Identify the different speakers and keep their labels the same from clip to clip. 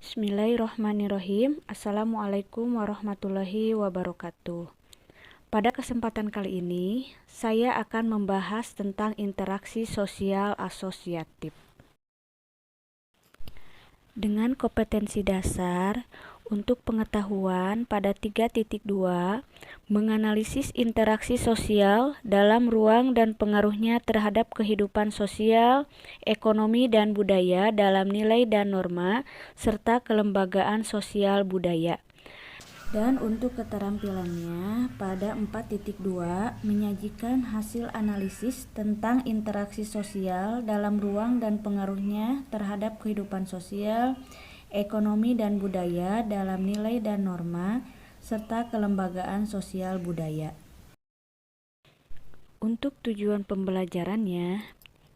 Speaker 1: Bismillahirrahmanirrahim. Assalamualaikum warahmatullahi wabarakatuh. Pada kesempatan kali ini, saya akan membahas tentang interaksi sosial asosiatif. Dengan kompetensi dasar untuk pengetahuan pada 3.2, menganalisis interaksi sosial dalam ruang dan pengaruhnya terhadap kehidupan sosial, ekonomi dan budaya dalam nilai dan norma, serta kelembagaan sosial budaya. Dan untuk keterampilannya, pada 4.2 menyajikan hasil analisis tentang interaksi sosial dalam ruang dan pengaruhnya terhadap kehidupan sosial, ekonomi dan budaya dalam nilai dan norma, serta kelembagaan sosial budaya. Untuk tujuan pembelajarannya,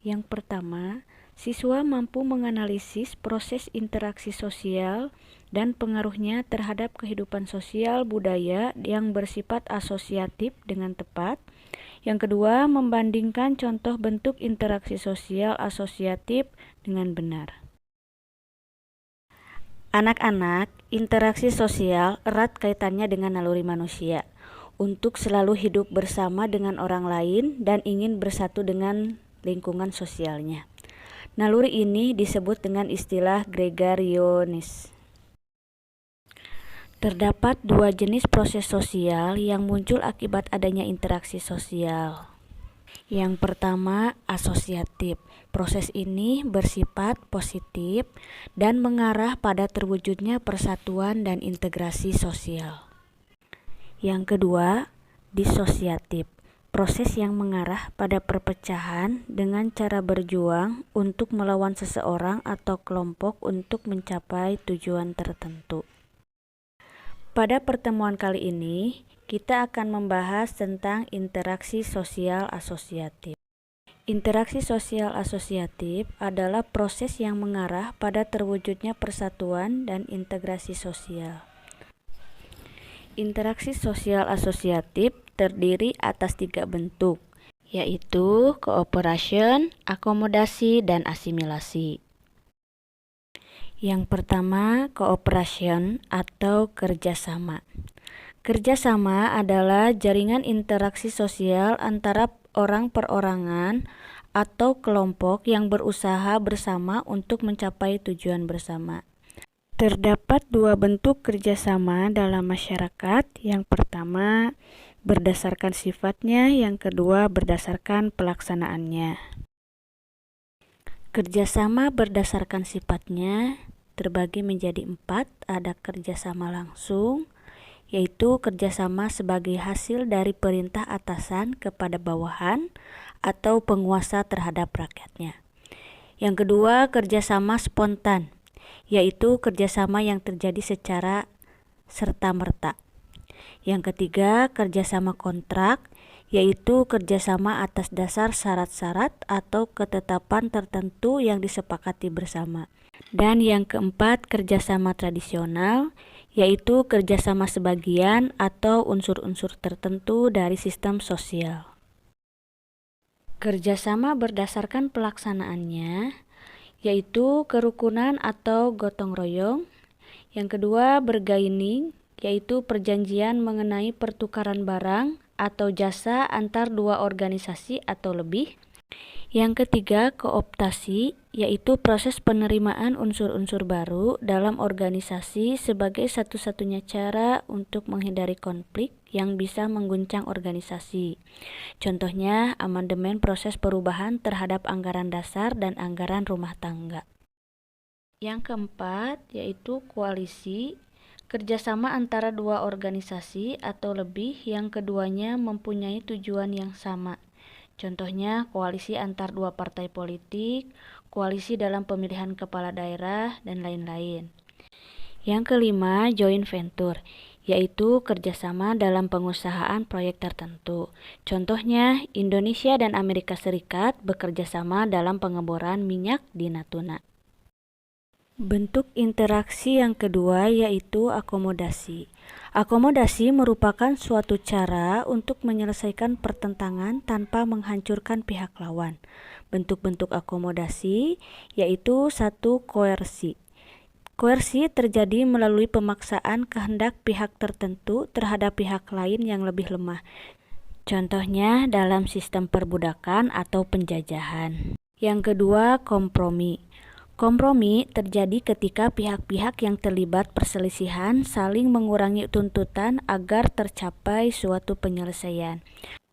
Speaker 1: yang pertama, siswa mampu menganalisis proses interaksi sosial dan pengaruhnya terhadap kehidupan sosial budaya yang bersifat asosiatif dengan tepat. Yang kedua, membandingkan contoh bentuk interaksi sosial asosiatif dengan benar. Anak-anak, interaksi sosial erat kaitannya dengan naluri manusia untuk selalu hidup bersama dengan orang lain dan ingin bersatu dengan lingkungan sosialnya. Naluri ini disebut dengan istilah gregarionis. Terdapat dua jenis proses sosial yang muncul akibat adanya interaksi sosial. Yang pertama, asosiatif. Proses ini bersifat positif dan mengarah pada terwujudnya persatuan dan integrasi sosial. Yang kedua, disosiatif. Proses yang mengarah pada perpecahan dengan cara berjuang untuk melawan seseorang atau kelompok untuk mencapai tujuan tertentu. Pada pertemuan kali ini, kita akan membahas tentang interaksi sosial asosiatif. Interaksi sosial asosiatif adalah proses yang mengarah pada terwujudnya persatuan dan integrasi sosial. Interaksi sosial asosiatif terdiri atas 3 bentuk, yaitu cooperation, akomodasi, dan asimilasi. Yang pertama, cooperation atau kerjasama. Kerjasama adalah jaringan interaksi sosial antara orang perorangan atau kelompok yang berusaha bersama untuk mencapai tujuan bersama. Terdapat 2 bentuk kerjasama dalam masyarakat. Yang pertama, berdasarkan sifatnya, yang kedua, berdasarkan pelaksanaannya. Kerjasama berdasarkan sifatnya terbagi menjadi 4, ada kerjasama langsung, yaitu kerjasama sebagai hasil dari perintah atasan kepada bawahan atau penguasa terhadap rakyatnya. Yang kedua, kerjasama spontan, yaitu kerjasama yang terjadi secara serta-merta. Yang ketiga, kerjasama kontrak, yaitu kerjasama atas dasar syarat-syarat atau ketetapan tertentu yang disepakati bersama. Dan yang keempat, kerjasama tradisional, yaitu kerjasama sebagian atau unsur-unsur tertentu dari sistem sosial. Kerjasama berdasarkan pelaksanaannya, yaitu kerukunan atau gotong royong. Yang kedua, bargaining, yaitu perjanjian mengenai pertukaran barang atau jasa antar 2 organisasi atau lebih. Yang ketiga, kooptasi, yaitu proses penerimaan unsur-unsur baru dalam organisasi sebagai satu-satunya cara untuk menghindari konflik yang bisa mengguncang organisasi. Contohnya, amandemen proses perubahan terhadap anggaran dasar dan anggaran rumah tangga. Yang keempat, yaitu koalisi, kerjasama antara 2 organisasi atau lebih yang keduanya mempunyai tujuan yang sama. Contohnya, koalisi antar 2 partai politik, koalisi dalam pemilihan kepala daerah, dan lain-lain. Yang kelima, joint venture, yaitu kerjasama dalam pengusahaan proyek tertentu. Contohnya, Indonesia dan Amerika Serikat bekerjasama dalam pengeboran minyak di Natuna. Bentuk interaksi yang kedua yaitu akomodasi. Akomodasi merupakan suatu cara untuk menyelesaikan pertentangan tanpa menghancurkan pihak lawan. Bentuk-bentuk akomodasi yaitu 1, koersi. Koersi terjadi melalui pemaksaan kehendak pihak tertentu terhadap pihak lain yang lebih lemah. Contohnya dalam sistem perbudakan atau penjajahan. Yang kedua, kompromi. Kompromi terjadi ketika pihak-pihak yang terlibat perselisihan saling mengurangi tuntutan agar tercapai suatu penyelesaian.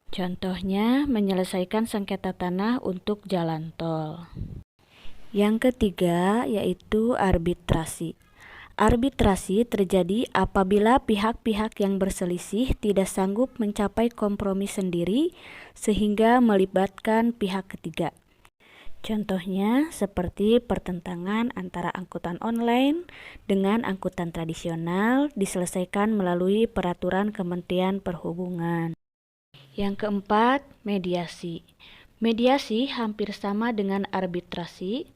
Speaker 1: Contohnya, menyelesaikan sengketa tanah untuk jalan tol. Yang ketiga yaitu arbitrasi. Arbitrasi terjadi apabila pihak-pihak yang berselisih tidak sanggup mencapai kompromi sendiri sehingga melibatkan pihak ketiga. Contohnya seperti pertentangan antara angkutan online dengan angkutan tradisional diselesaikan melalui peraturan Kementerian Perhubungan. Yang keempat, mediasi. Mediasi hampir sama dengan arbitrasi,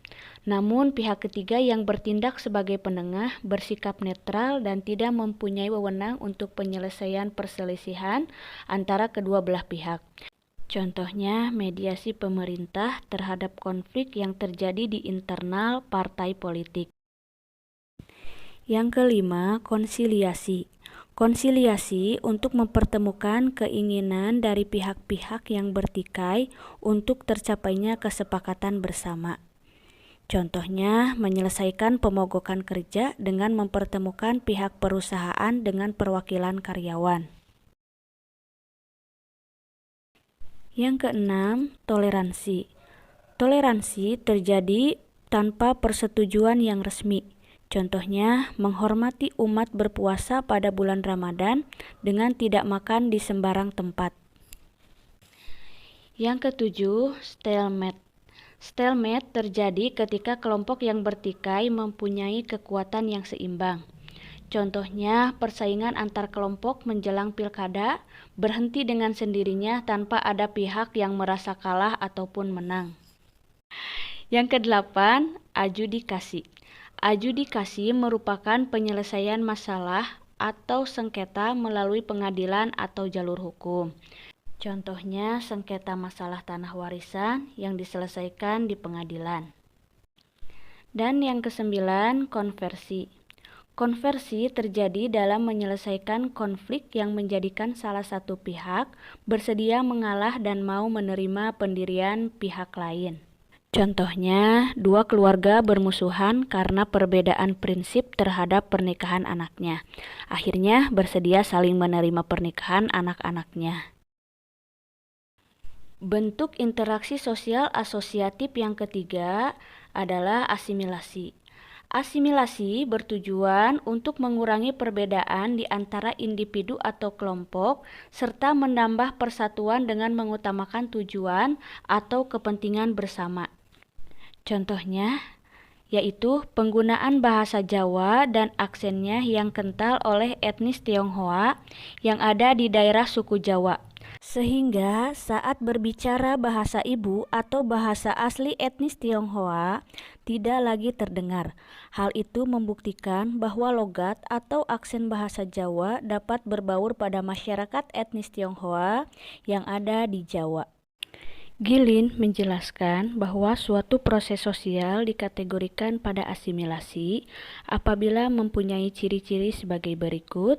Speaker 1: namun pihak ketiga yang bertindak sebagai penengah bersikap netral dan tidak mempunyai wewenang untuk penyelesaian perselisihan antara kedua belah pihak. Contohnya, mediasi pemerintah terhadap konflik yang terjadi di internal partai politik. Yang kelima, konsiliasi. Konsiliasi untuk mempertemukan keinginan dari pihak-pihak yang bertikai untuk tercapainya kesepakatan bersama. Contohnya, menyelesaikan pemogokan kerja dengan mempertemukan pihak perusahaan dengan perwakilan karyawan. Yang keenam, toleransi. Toleransi terjadi tanpa persetujuan yang resmi. Contohnya, menghormati umat berpuasa pada bulan Ramadan dengan tidak makan di sembarang tempat. Yang ketujuh, stalemate. Stalemate terjadi ketika kelompok yang bertikai mempunyai kekuatan yang seimbang. Contohnya, persaingan antar kelompok menjelang pilkada berhenti dengan sendirinya tanpa ada pihak yang merasa kalah ataupun menang. Yang kedelapan, adjudikasi. Adjudikasi merupakan penyelesaian masalah atau sengketa melalui pengadilan atau jalur hukum. Contohnya, sengketa masalah tanah warisan yang diselesaikan di pengadilan. Dan yang kesembilan, konversi. Konversi terjadi dalam menyelesaikan konflik yang menjadikan salah satu pihak bersedia mengalah dan mau menerima pendirian pihak lain. Contohnya, dua keluarga bermusuhan karena perbedaan prinsip terhadap pernikahan anaknya. Akhirnya bersedia saling menerima pernikahan anak-anaknya. Bentuk interaksi sosial asosiatif yang ketiga adalah asimilasi. Asimilasi bertujuan untuk mengurangi perbedaan di antara individu atau kelompok serta menambah persatuan dengan mengutamakan tujuan atau kepentingan bersama. Contohnya yaitu penggunaan bahasa Jawa dan aksennya yang kental oleh etnis Tionghoa yang ada di daerah suku Jawa. Sehingga saat berbicara bahasa ibu atau bahasa asli etnis Tionghoa tidak lagi terdengar. Hal itu membuktikan bahwa logat atau aksen bahasa Jawa dapat berbaur pada masyarakat etnis Tionghoa yang ada di Jawa. Gilin menjelaskan bahwa suatu proses sosial dikategorikan pada asimilasi apabila mempunyai ciri-ciri sebagai berikut.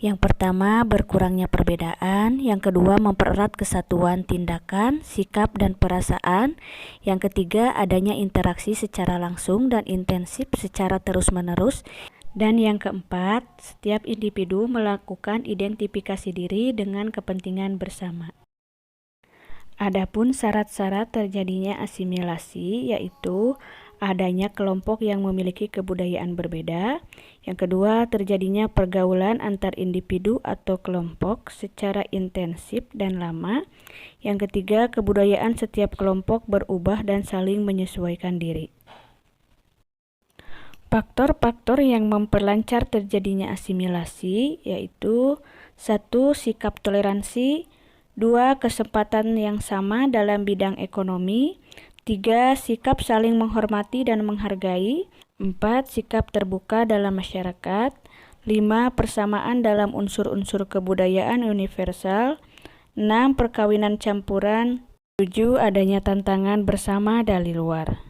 Speaker 1: Yang pertama, berkurangnya perbedaan. Yang kedua, mempererat kesatuan tindakan, sikap, dan perasaan. Yang ketiga, adanya interaksi secara langsung dan intensif secara terus-menerus. Dan yang keempat, setiap individu melakukan identifikasi diri dengan kepentingan bersama. Adapun syarat-syarat terjadinya asimilasi yaitu adanya kelompok yang memiliki kebudayaan berbeda. Yang kedua, terjadinya pergaulan antar individu atau kelompok secara intensif dan lama. Yang ketiga, kebudayaan setiap kelompok berubah dan saling menyesuaikan diri. Faktor-faktor yang memperlancar terjadinya asimilasi yaitu 1. Sikap toleransi, 2. Kesempatan yang sama dalam bidang ekonomi, 3. Sikap saling menghormati dan menghargai, 4. Sikap terbuka dalam masyarakat, 5. Persamaan dalam unsur-unsur kebudayaan universal, 6. Perkawinan campuran, 7. Adanya tantangan bersama dari luar.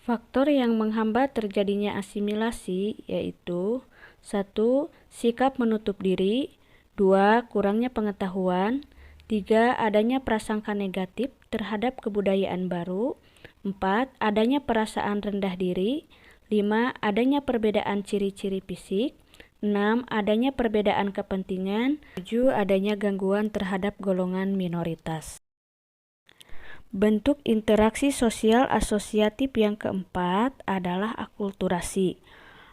Speaker 1: Faktor yang menghambat terjadinya asimilasi yaitu 1. Sikap menutup diri, 2. Kurangnya pengetahuan, 3. Adanya prasangka negatif terhadap kebudayaan baru, 4. Adanya perasaan rendah diri, 5. Adanya perbedaan ciri-ciri fisik, 6. Adanya perbedaan kepentingan, 7. Adanya gangguan terhadap golongan minoritas. Bentuk interaksi sosial asosiatif yang keempat adalah akulturasi.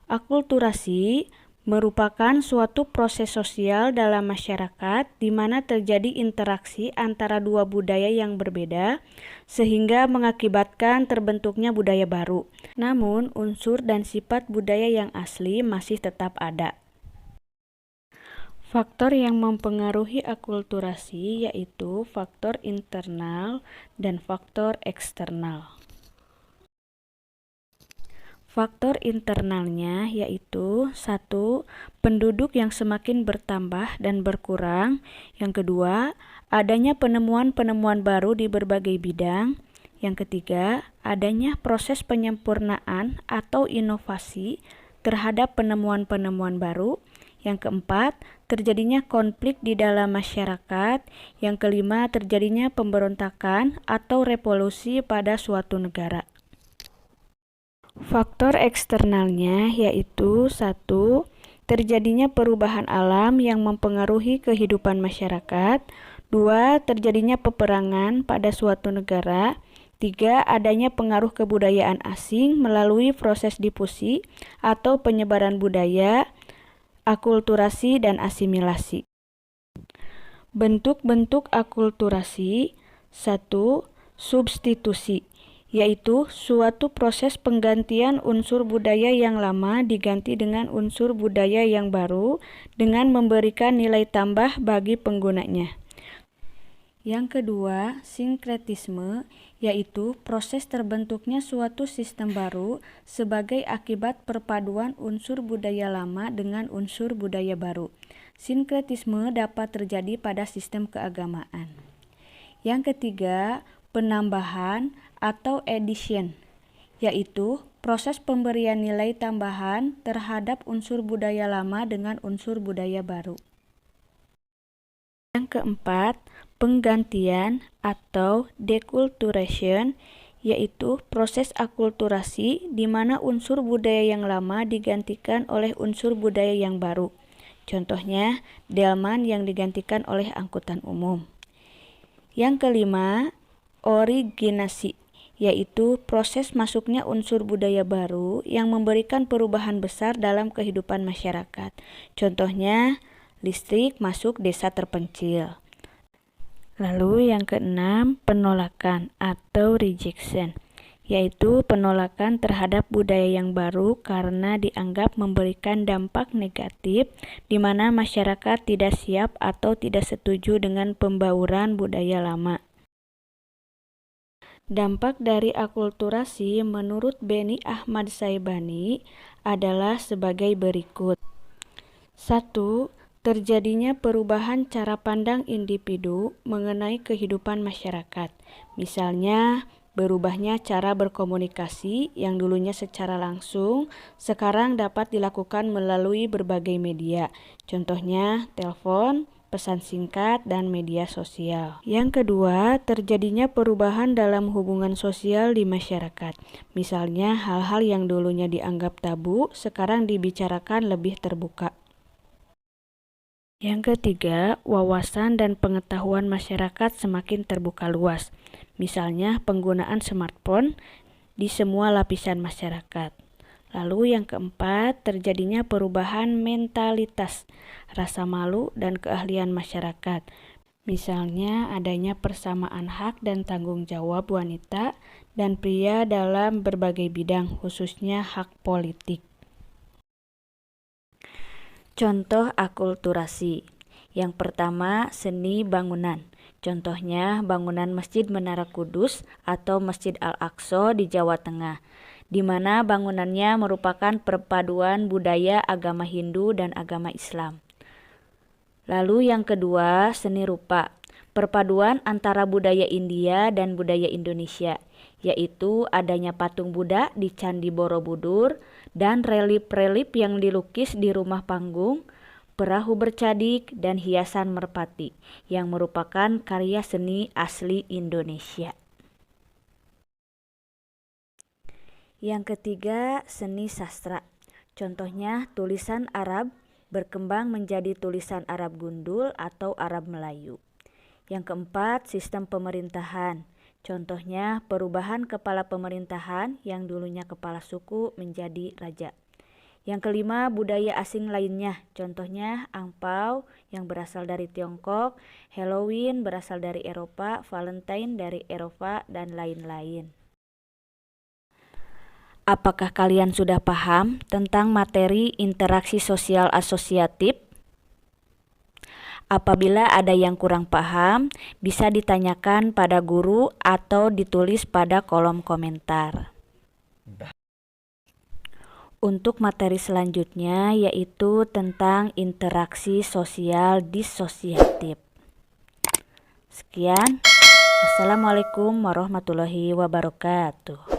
Speaker 1: Akulturasi merupakan suatu proses sosial dalam masyarakat di mana terjadi interaksi antara dua budaya yang berbeda sehingga mengakibatkan terbentuknya budaya baru. Namun, unsur dan sifat budaya yang asli masih tetap ada. Faktor yang mempengaruhi akulturasi yaitu faktor internal dan faktor eksternal. Faktor internalnya yaitu 1. Penduduk yang semakin bertambah dan berkurang. Yang kedua, adanya penemuan-penemuan baru di berbagai bidang. Yang ketiga, adanya proses penyempurnaan atau inovasi terhadap penemuan-penemuan baru. Yang keempat, terjadinya konflik di dalam masyarakat. Yang kelima, terjadinya pemberontakan atau revolusi pada suatu negara. Faktor eksternalnya yaitu 1. Terjadinya perubahan alam yang mempengaruhi kehidupan masyarakat. 2. Terjadinya peperangan pada suatu negara. 3. Adanya pengaruh kebudayaan asing melalui proses difusi atau penyebaran budaya, akulturasi dan asimilasi. Bentuk-bentuk akulturasi. 1. Substitusi, yaitu suatu proses penggantian unsur budaya yang lama diganti dengan unsur budaya yang baru dengan memberikan nilai tambah bagi penggunanya. Yang kedua, sinkretisme, yaitu proses terbentuknya suatu sistem baru sebagai akibat perpaduan unsur budaya lama dengan unsur budaya baru. Sinkretisme dapat terjadi pada sistem keagamaan. Yang ketiga, penambahan atau addition, yaitu proses pemberian nilai tambahan terhadap unsur budaya lama dengan unsur budaya baru. Yang keempat, penggantian atau deculturation, yaitu proses akulturasi di mana unsur budaya yang lama digantikan oleh unsur budaya yang baru. Contohnya, delman yang digantikan oleh angkutan umum. Yang kelima, originasi, yaitu proses masuknya unsur budaya baru yang memberikan perubahan besar dalam kehidupan masyarakat. Contohnya, listrik masuk desa terpencil. Lalu yang keenam, penolakan atau rejection, yaitu penolakan terhadap budaya yang baru karena dianggap memberikan dampak negatif di mana masyarakat tidak siap atau tidak setuju dengan pembauran budaya lama. Dampak dari akulturasi menurut Beni Ahmad Saibani adalah sebagai berikut. 1. Terjadinya perubahan cara pandang individu mengenai kehidupan masyarakat. Misalnya, berubahnya cara berkomunikasi yang dulunya secara langsung, sekarang dapat dilakukan melalui berbagai media. Contohnya, telepon, pesan singkat, dan media sosial. Yang kedua, terjadinya perubahan dalam hubungan sosial di masyarakat. Misalnya, hal-hal yang dulunya dianggap tabu, sekarang dibicarakan lebih terbuka. Yang ketiga, wawasan dan pengetahuan masyarakat semakin terbuka luas. Misalnya, penggunaan smartphone di semua lapisan masyarakat. Lalu yang keempat, terjadinya perubahan mentalitas, rasa malu dan keahlian masyarakat. Misalnya, adanya persamaan hak dan tanggung jawab wanita dan pria dalam berbagai bidang, khususnya hak politik. Contoh akulturasi. Yang pertama, seni bangunan. Contohnya bangunan Masjid Menara Kudus atau Masjid Al-Aqsa di Jawa Tengah, di mana bangunannya merupakan perpaduan budaya agama Hindu dan agama Islam. Lalu yang kedua, seni rupa. Perpaduan antara budaya India dan budaya Indonesia. yaitu adanya patung Buddha di Candi Borobudur dan relief-relief yang dilukis di rumah panggung, perahu bercadik, dan hiasan merpati yang merupakan karya seni asli Indonesia. Yang ketiga, seni sastra. Contohnya tulisan Arab berkembang menjadi tulisan Arab gundul atau Arab Melayu. Yang keempat, sistem pemerintahan. Contohnya perubahan kepala pemerintahan yang dulunya kepala suku menjadi raja. Yang kelima, budaya asing lainnya. Contohnya angpau yang berasal dari Tiongkok, Halloween berasal dari Eropa, Valentine dari Eropa, dan lain-lain. Apakah kalian sudah paham tentang materi interaksi sosial asosiatif? Apabila ada yang kurang paham, bisa ditanyakan pada guru atau ditulis pada kolom komentar. Untuk materi selanjutnya yaitu tentang interaksi sosial disosiatif. Sekian. Assalamualaikum warahmatullahi wabarakatuh.